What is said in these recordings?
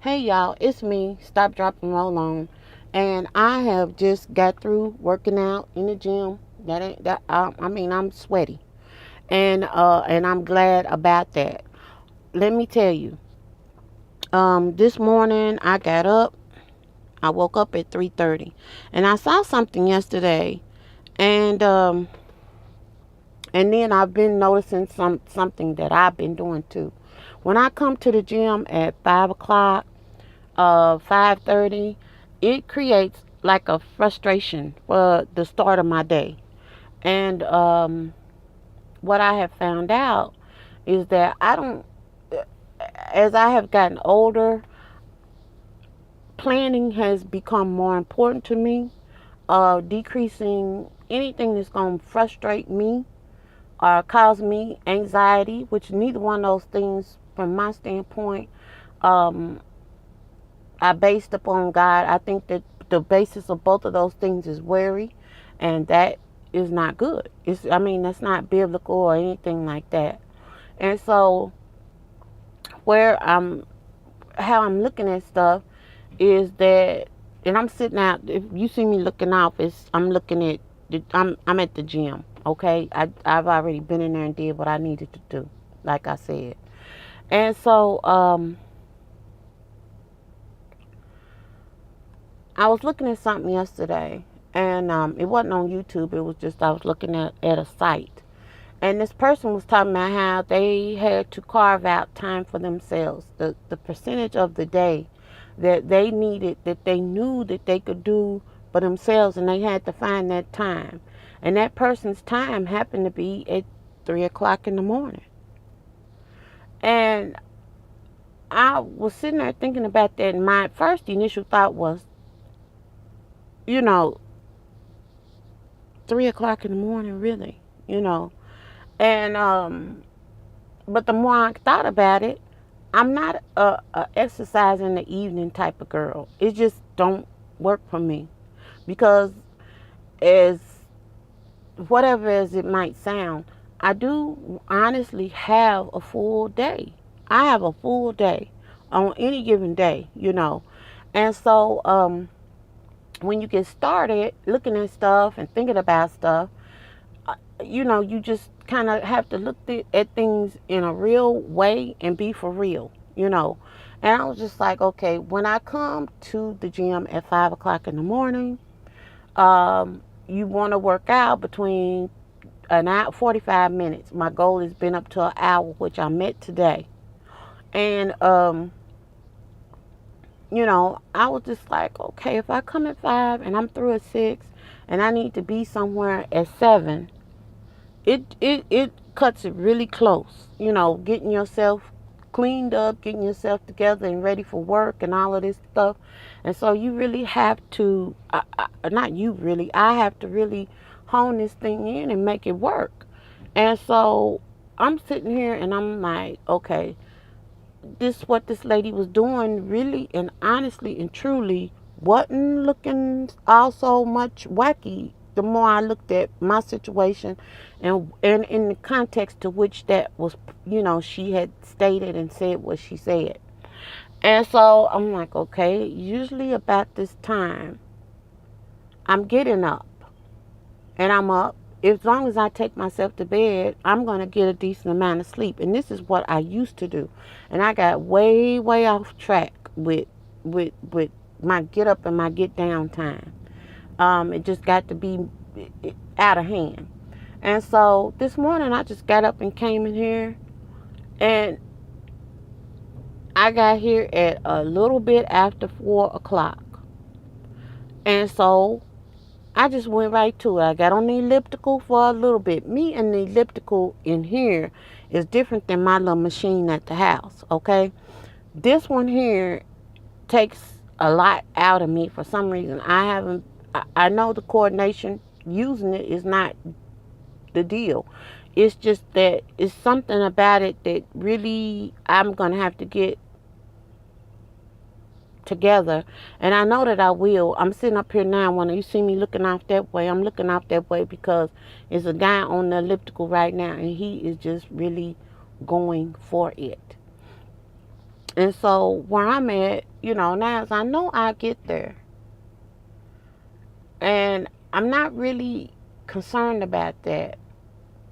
Hey y'all, it's me, Stop Drop and Roll On, and I have just got through working out in the gym. That ain't that. I'm sweaty, and I'm glad about that. Let me tell you, this morning I got up. I woke up at 3:30, and I saw something yesterday, and and then I've been noticing something that I've been doing too. When I come to the gym at 5 o'clock, 5:30, it creates like a frustration for the start of my day. And what I have found out is that as I have gotten older, planning has become more important to me. Decreasing anything that's going to frustrate me or cause me anxiety, which neither one of those things, from my standpoint, um, are based upon God. I think that the basis of both of those things is worry, and that is not good. That's not biblical or anything like that. And so, where I'm, how I'm looking at stuff is that, and I'm sitting out. If you see me looking off, I'm looking at, I'm at the gym. Okay, I've already been in there and did what I needed to do, like I said. And so, I was looking at something yesterday, and it wasn't on YouTube. It was just I was looking at a site, and this person was talking about how they had to carve out time for themselves, the percentage of the day that they needed, that they knew that they could do for themselves, and they had to find that time. And that person's time happened to be at 3 o'clock in the morning. And I was sitting there thinking about that, and my first initial thought was, you know, 3 o'clock in the morning, really, you know. And but the more I thought about it, I'm not a exercise in the evening type of girl. It just don't work for me, because as whatever as it might sound, I do honestly have a full day. I have a full day on any given day, you know. And so when you get started looking at stuff and thinking about stuff, you just kind of have to look at things in a real way and be for real, you know. And I was just like, okay, when I come to the gym at 5 o'clock in the morning, you want to work out between an hour, 45 minutes. My goal has been up to an hour, which I met today. And, I was just like, okay, if I come at 5 and I'm through at 6 and I need to be somewhere at 7, it cuts it really close, getting yourself cleaned up, getting yourself together and ready for work and all of this stuff. And so you really have to, not you really, I have to really hone this thing in and make it work. And so I'm sitting here and I'm like, okay, this what this lady was doing really and honestly and truly wasn't looking all so much wacky, the more I looked at my situation, and in the context to which that was, she had stated and said what she said. And so I'm like, okay, usually about this time I'm getting up, and I'm up. As long as I take myself to bed, I'm going to get a decent amount of sleep. And this is what I used to do. And I got way, way off track with my get up and my get down time. It just got to be out of hand. And so this morning I just got up and came in here, and I got here at a little bit after 4 o'clock. And so I just went right to it. I got on the elliptical for a little bit. Me and the elliptical in here is different than my little machine at the house, okay? This one here takes a lot out of me for some reason. I know the coordination using it is not the deal. It's just that it's something about it that really I'm going to have to get together, and I know that I will. I'm sitting up here now. When you see me looking off that way, I'm looking off that way because there's a guy on the elliptical right now, and he is just really going for it. And so where I'm at, now is I know I get there. And I'm not really concerned about that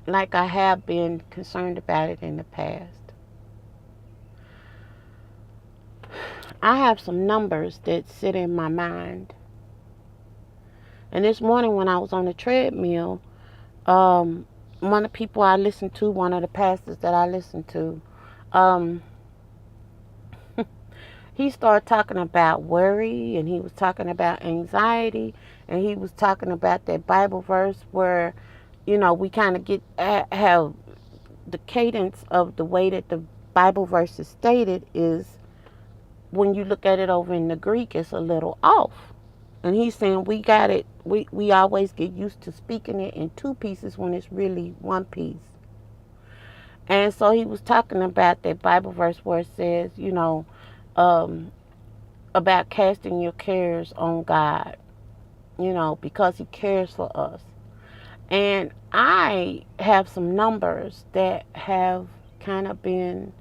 like I have been concerned about it in the past. I have some numbers that sit in my mind. And this morning when I was on the treadmill, one of the people I listened to, one of the pastors that I listened to, um, he started talking about worry, and he was talking about anxiety, and he was talking about that Bible verse where, we kind of have the cadence of the way that the Bible verse is stated is when you look at it over in the Greek, it's a little off. And he's saying we got it, we always get used to speaking it in two pieces when it's really one piece. And so he was talking about that Bible verse where it says, um, about casting your cares on God, because he cares for us. And I have some numbers that have kind of been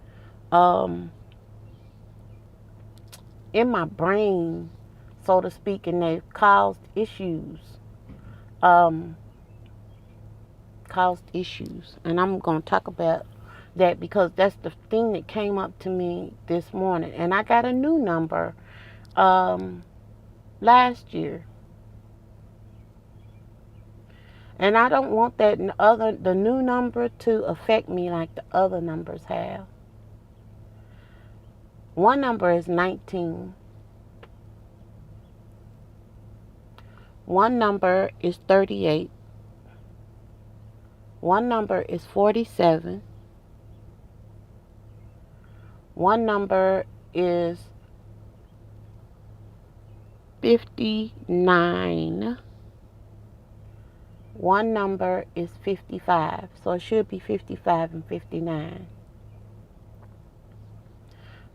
in my brain, so to speak, and they've caused issues. Um, caused issues. And I'm going to talk about that because that's the thing that came up to me this morning. And I got a new number last year. And I don't want the new number to affect me like the other numbers have. One number is 19. One number is 38. One number is 47. One number is 59. One number is 55. So it should be 55 and 59.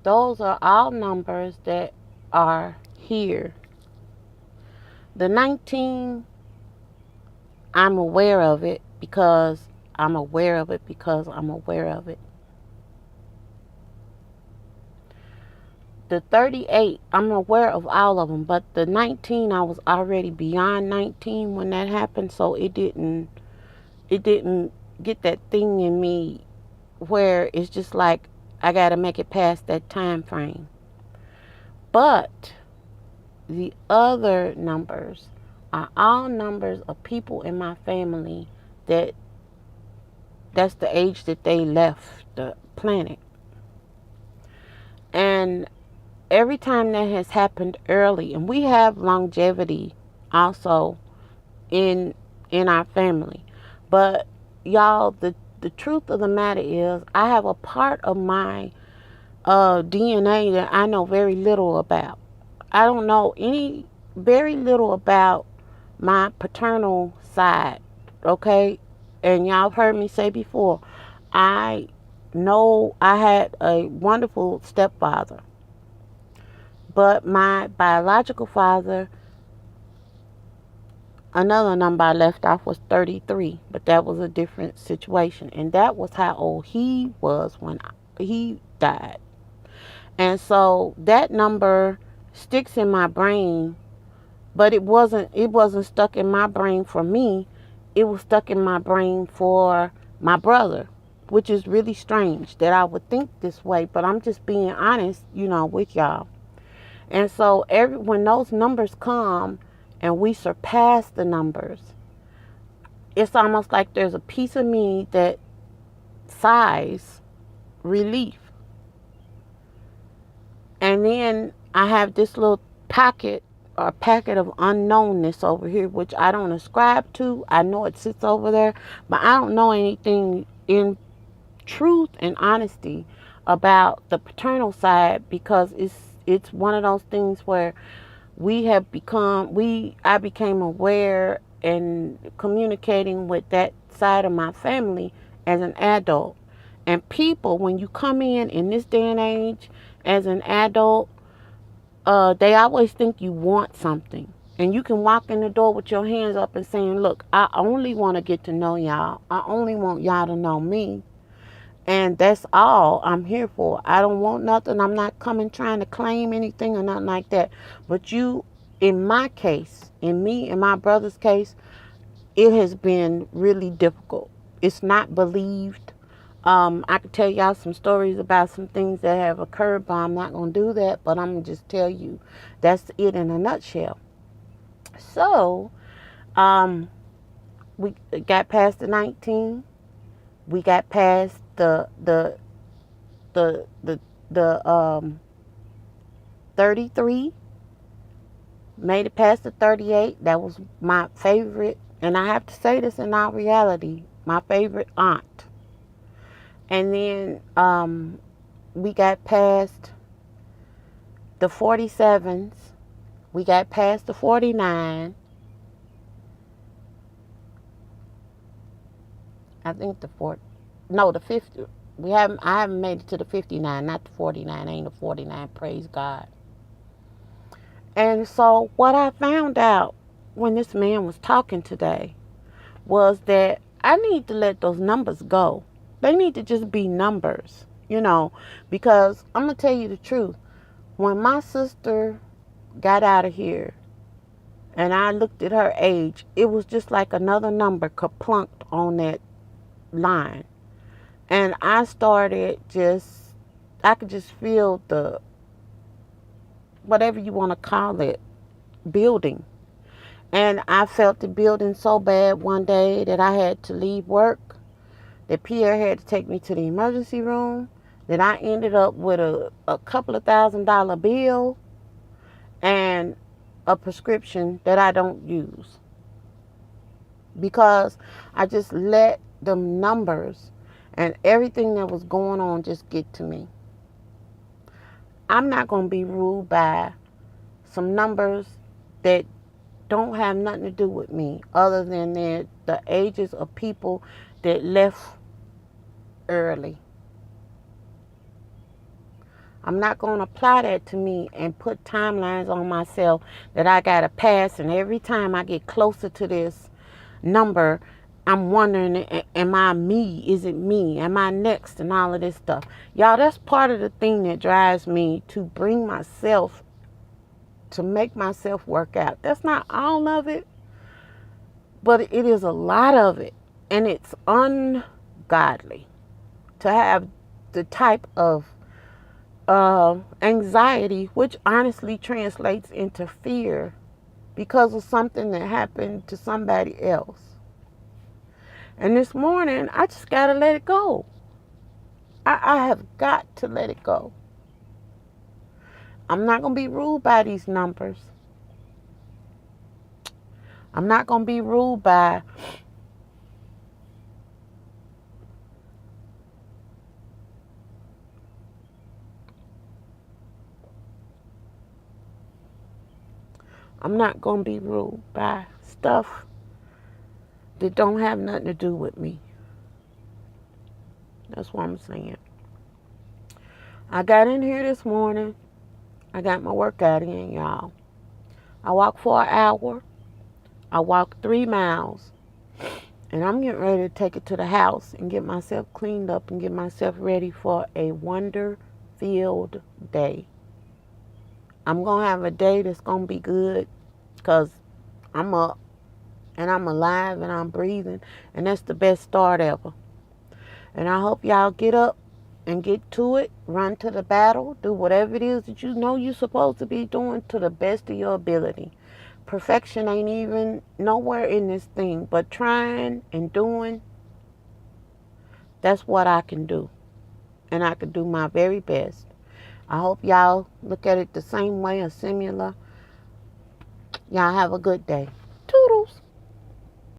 Those are all numbers that are here. The 19, I'm aware of it because I'm aware of it because I'm aware of it. The 38, I'm aware of all of them, but the 19, I was already beyond 19 when that happened, so it didn't get that thing in me where it's just like I got to make it past that time frame. But the other numbers are all numbers of people in my family that's the age that they left the planet. And every time that has happened early, and we have longevity also in our family. But y'all, the truth of the matter is I have a part of my DNA that I know very little about. I don't know very little about my paternal side, okay? And y'all have heard me say before, I know I had a wonderful stepfather. But my biological father, another number I left off was 33, but that was a different situation. And that was how old he was when he died. And so that number sticks in my brain, but it wasn't stuck in my brain for me. It was stuck in my brain for my brother, which is really strange that I would think this way, but I'm just being honest, with y'all. And so when those numbers come and we surpass the numbers, it's almost like there's a piece of me that sighs relief. And then I have this little packet of unknownness over here, which I don't ascribe to. I know it sits over there, but I don't know anything in truth and honesty about the paternal side because it's one of those things where I became aware and communicating with that side of my family as an adult. And people, when you come in this day and age as an adult, they always think you want something. And you can walk in the door with your hands up and saying, look, I only want to get to know y'all. I only want y'all to know me. And that's all I'm here for. I don't want nothing. I'm not coming trying to claim anything or nothing like that. But you, in my case, in my brother's case, it has been really difficult. It's not believed. I could tell y'all some stories about some things that have occurred, but I'm not going to do that. But I'm going to just tell you that's it in a nutshell. So, we got past the 19. We got past the 33. Made it past the 38. That was my favorite, and I have to say this in all reality, my favorite aunt. And then we got past the 47s. We got past the 49. I think the 50. I haven't made it to the 59, not the 49. Ain't the 49, praise God. And so what I found out when this man was talking today was that I need to let those numbers go. They need to just be numbers, because I'm going to tell you the truth. When my sister got out of here and I looked at her age, it was just like another number kaplunked on that line. And I could just feel the, whatever you want to call it, building. And I felt the building so bad one day that I had to leave work, that Pierre had to take me to the emergency room, that I ended up with a couple of $1,000 bill and a prescription that I don't use. Because I just let the numbers and everything that was going on just get to me. I'm not going to be ruled by some numbers that don't have nothing to do with me other than the ages of people that left early. I'm not going to apply that to me and put timelines on myself that I got to pass, and every time I get closer to this number, I'm wondering, am I me? Is it me? Am I next? And all of this stuff. Y'all, that's part of the thing that drives me to make myself work out. That's not all of it, but it is a lot of it. And it's ungodly to have the type of anxiety, which honestly translates into fear because of something that happened to somebody else. And this morning, I just got to let it go. I have got to let it go. I'm not going to be ruled by these numbers. I'm not going to be ruled by stuff that don't have nothing to do with me. That's what I'm saying. I got in here this morning. I got my workout in, y'all. I walked for an hour. I walked 3 miles. And I'm getting ready to take it to the house and get myself cleaned up and get myself ready for a wonder-filled day. I'm going to have a day that's going to be good because I'm up and I'm alive and I'm breathing. And that's the best start ever. And I hope y'all get up and get to it, run to the battle, do whatever it is that you know you're supposed to be doing to the best of your ability. Perfection ain't even nowhere in this thing, but trying and doing, that's what I can do. And I can do my very best. I hope y'all look at it the same way or similar. Y'all have a good day. Toodles.